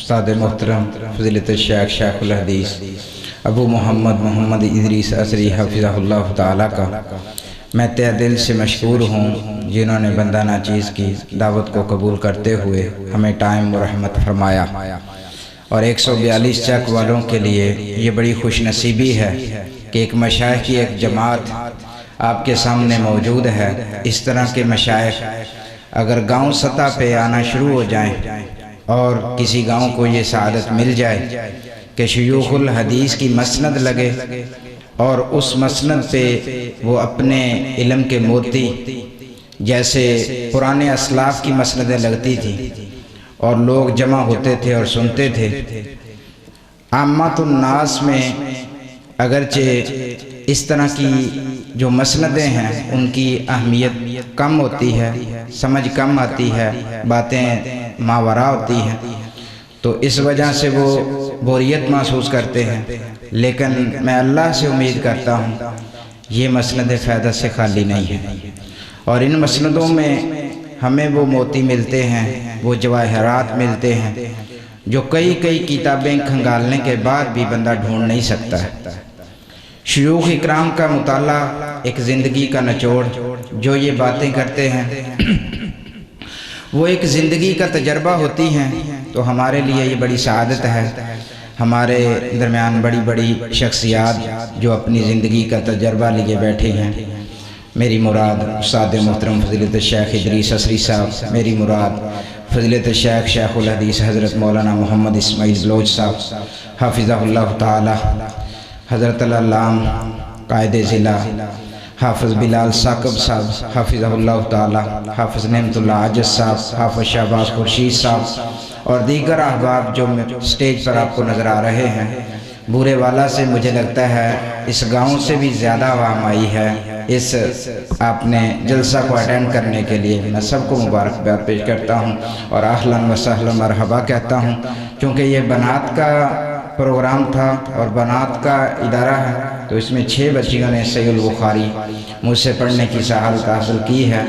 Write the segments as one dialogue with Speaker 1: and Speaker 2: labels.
Speaker 1: استاد محترم فضیلت الشیخ شیخ الحدیث ابو محمد ادریس عصری حفظہ اللہ تعالیٰ کا میں تہ دل سے مشکور ہوں، جنہوں نے بندہ ناچیز کی دعوت کو قبول کرتے ہوئے ہمیں ٹائم و رحمت فرمایا۔ اور 142 چک والوں کے لیے یہ بڑی خوش نصیبی ہے کہ ایک مشائخ کی ایک جماعت آپ کے سامنے موجود ہے۔ اس طرح کے مشائخ اگر گاؤں سطح پہ آنا شروع ہو جائیں اور کسی گاؤں کو یہ سعادت مل جائے کہ شیوخ الحدیث کی مسند لگے اور اس مسند پہ وہ اپنے علم کے موتی، جیسے پرانے اسلاف کی مسندیں لگتی تھیں اور لوگ جمع ہوتے تھے اور سنتے تھے، عامات الناس میں اگرچہ اس طرح کی جو مسندیں ہیں ان کی اہمیت کم ہوتی ہے، سمجھ کم آتی ہے، باتیں ماورا ہوتی ہیں، تو اس وجہ سے وہ بوریت محسوس کرتے ہیں۔ لیکن میں اللہ سے امید کرتا ہوں یہ مسند فائدہ سے خالی نہیں ہے، اور ان مسندوں میں ہمیں وہ موتی ملتے ہیں، وہ جواہرات ملتے ہیں جو کئی کتابیں کھنگالنے کے بعد بھی بندہ ڈھونڈ نہیں سکتا ہے۔ شیوخ اکرام کا مطالعہ ایک زندگی کا نچوڑ، جو یہ باتیں کرتے ہیں وہ ایک زندگی کا تجربہ ہوتی ہیں، تو ہمارے لیے یہ بڑی سعادت ہے۔ ہمارے درمیان بڑی شخصیات جو اپنی زندگی کا تجربہ لیے بیٹھے ہیں۔ میری مراد استاد محترم فضیلت الشیخ ادریس عصری صاحب، میری مراد فضیلت الشیخ شیخ الحدیث حضرت مولانا محمد اسماعیل بلوچ صاحب حافظہ اللہ تعالی، حضرت علام قائد ضلع حافظ بلال ثاقب صاحب حافظہ اللہ تعالی، حافظ نعمت اللہ عاجز صاحب، حافظ شہباز خورشید صاحب اور دیگر احباب جو سٹیج پر آپ کو نظر آ رہے ہیں۔ بورے والا سے مجھے لگتا ہے اس گاؤں سے بھی زیادہ عوام آئی ہے اس آپ نے جلسہ کو اٹینڈ کرنے کے لیے۔ میں سب کو مبارکباد پیش کرتا ہوں اور اہلاً و سہلاً مرحبا کہتا ہوں، کیونکہ یہ بنات کا پروگرام تھا اور بنات کا ادارہ ہے، تو اس میں 6 بچیوں نے صحیح البخاری مجھ سے پڑھنے کی سعادت حاصل کی ہے،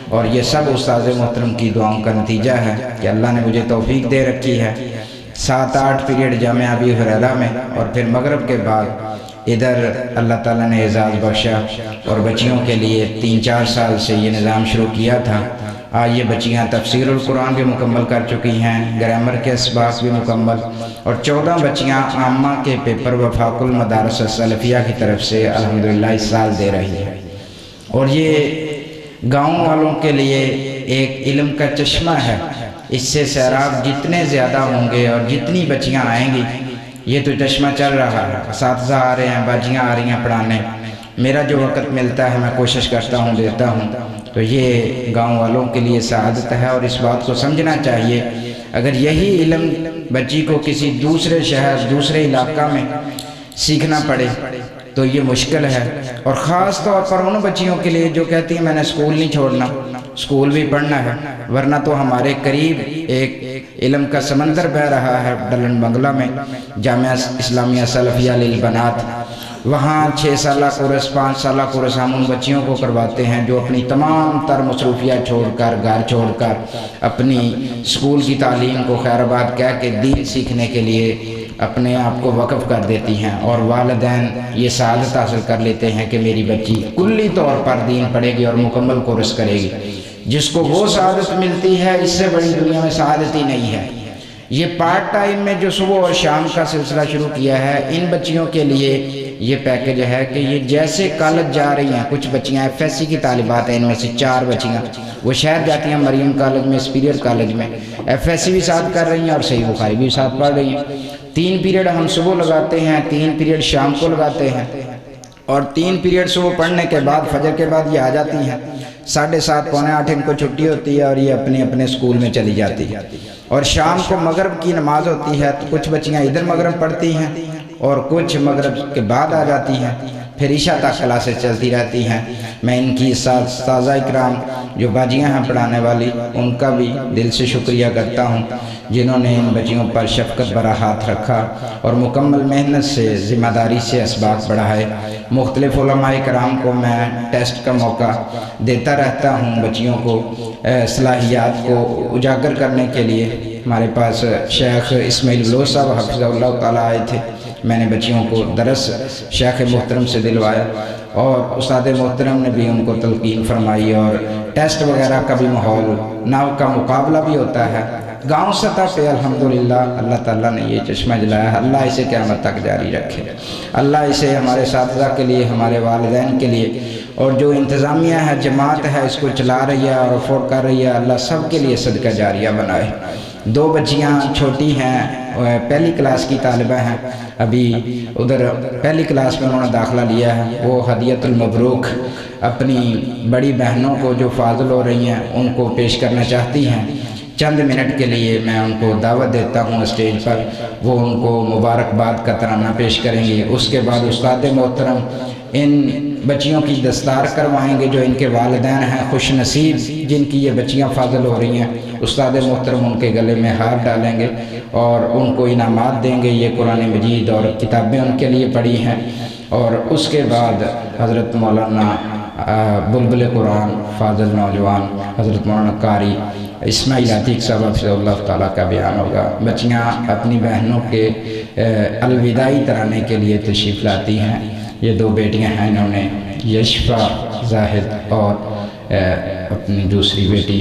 Speaker 1: اور یہ سب استاد محترم کی دعاؤں کا نتیجہ ہے کہ اللہ نے مجھے توفیق دے رکھی ہے۔ 7-8 پیریڈ جامعہ ابی ہریرہ میں، اور پھر مغرب کے بعد ادھر اللہ تعالیٰ نے اعزاز بخشا اور بچیوں کے لیے 3-4 سال سے یہ نظام شروع کیا تھا۔ آج یہ بچیاں تفسیر القرآن بھی مکمل کر چکی ہیں، گرامر کے اسباق بھی مکمل، اور 14 بچیاں عامہ کے پیپر وفاق المدارس السلفیہ کی طرف سے الحمدللہ اس سال دے رہی ہے۔ اور یہ گاؤں والوں کے لیے ایک علم کا چشمہ ہے۔ اس سے سیراب جتنے زیادہ ہوں گے اور جتنی بچیاں آئیں گی، یہ تو چشمہ چل رہا ہے، اساتذہ آ رہے ہیں، باجیاں آ رہی ہیں پڑھانے، میرا جو وقت ملتا ہے میں کوشش کرتا ہوں دیتا ہوں، تو یہ گاؤں والوں کے لیے سعادت ہے۔ اور اس بات کو سمجھنا چاہیے، اگر یہی علم بچی کو کسی دوسرے شہر دوسرے علاقہ میں سیکھنا پڑے تو یہ مشکل ہے، اور خاص طور پر ان بچیوں کے لیے جو کہتی ہیں میں نے اسکول نہیں چھوڑنا، اسکول بھی پڑھنا ہے، ورنہ تو ہمارے قریب ایک علم کا سمندر بہہ رہا ہے ڈلن بنگلہ میں، جامعہ اسلامیہ سلفیہ للبنات، وہاں 6 سالہ کورس 5 سالہ کورس ہم ان بچیوں کو کرواتے ہیں جو اپنی تمام تر مصروفیات چھوڑ کر، گھر چھوڑ کر اپنی اسکول کی تعلیم کو خیر آباد کہہ کے دین سیکھنے کے لیے اپنے آپ کو وقف کر دیتی ہیں، اور والدین یہ سعادت حاصل کر لیتے ہیں کہ میری بچی کلی طور پر دین پڑھے گی اور مکمل کورس کرے گی۔ جس کو وہ سعادت ملتی ہے، اس سے بڑی دنیا میں سعادت ہی نہیں ہے۔ یہ پارٹ ٹائم میں جو صبح اور شام کا سلسلہ شروع کیا ہے، ان بچیوں کے لیے یہ پیکج ہے کہ یہ جیسے کالج جا رہی ہیں، کچھ بچیاں ایف ایس سی کی طالبات ہیں، ان میں سے 4 بچیاں وہ شہر جاتی ہیں مریم کالج میں، سپیریئر کالج میں ایف ایس سی بھی ساتھ کر رہی ہیں اور صحیح بخاری بھی ساتھ پڑھ رہی ہیں۔ 3 پیریڈ ہم صبح لگاتے ہیں، 3 پیریڈ شام کو لگاتے ہیں، اور 3 پیریڈ صبح پڑھنے کے بعد فجر کے بعد یہ آ جاتی ہیں، 7:30 پونے 8 ان کو چھٹی ہوتی ہے اور یہ اپنے اسکول میں چلی جاتی ہے۔ اور شام کو مغرب کی نماز ہوتی ہے، تو کچھ بچیاں ادھر مغرب پڑھتی ہیں اور کچھ مغرب کے بعد آ جاتی ہیں، پھر عشاء تک کلاسیں چلتی رہتی ہیں۔ میں ان کی استاذہ اکرام جو باجیاں ہیں پڑھانے والی، ان کا بھی دل سے شکریہ کرتا ہوں، جنہوں نے ان بچیوں پر شفقت بھرا ہاتھ رکھا اور مکمل محنت سے ذمہ داری سے اسباق بڑھائے۔ مختلف علماء کرام کو میں ٹیسٹ کا موقع دیتا رہتا ہوں بچیوں کو صلاحیات کو اجاگر کرنے کے لیے، ہمارے پاس شیخ اسماعیل بلوچ صاحب حفظہ اللہ تعالیٰ آئے تھے، میں نے بچیوں کو درس شیخ محترم سے دلوایا اور استاد محترم نے بھی ان کو تلقین فرمائی، اور ٹیسٹ وغیرہ کا بھی ماحول، ناو کا مقابلہ بھی ہوتا ہے گاؤں سطح پہ۔ الحمدللہ اللہ تعالیٰ نے یہ چشمہ جلایا ہے، اللہ اسے قیامت تک جاری رکھے، اللہ اسے ہمارے اساتذہ کے لیے، ہمارے والدین کے لیے، اور جو انتظامیہ ہے، جماعت ہے، اس کو چلا رہی ہے اور افورڈ کر رہی ہے، اللہ سب کے لیے صدقہ جاریہ بنائے۔ 2 بچیاں چھوٹی ہیں، پہلی کلاس کی طالبہ ہیں، ابھی ادھر پہلی کلاس میں انہوں نے داخلہ لیا ہے، وہ ہدیۃ المبروک اپنی بڑی بہنوں کو جو فاضل ہو رہی ہیں ان کو پیش کرنا چاہتی ہیں۔ چند منٹ کے لیے میں ان کو دعوت دیتا ہوں اسٹیج پر، وہ ان کو مبارکباد کا ترانہ پیش کریں گے۔ اس کے بعد استاد محترم ان بچیوں کی دستار کروائیں گے، جو ان کے والدین ہیں خوش نصیب جن کی یہ بچیاں فاضل ہو رہی ہیں۔ استاد محترم ان کے گلے میں ہار ڈالیں گے اور ان کو انعامات دیں گے، یہ قرآن مجید اور کتابیں ان کے لیے پڑھی ہیں۔ اور اس کے بعد حضرت مولانا بلبل قرآن فاضل نوجوان حضرت مولانا قاری اسماعیل عتیق صاحب حفظہ اللہ تعالیٰ کا بیان ہوگا۔ بچیاں اپنی بہنوں کے الوداعی ترانے کے لیے تشریف لاتی ہیں۔ یہ 2 بیٹیاں ہیں، انہوں نے یشفا زاہد اور اپنی دوسری بیٹی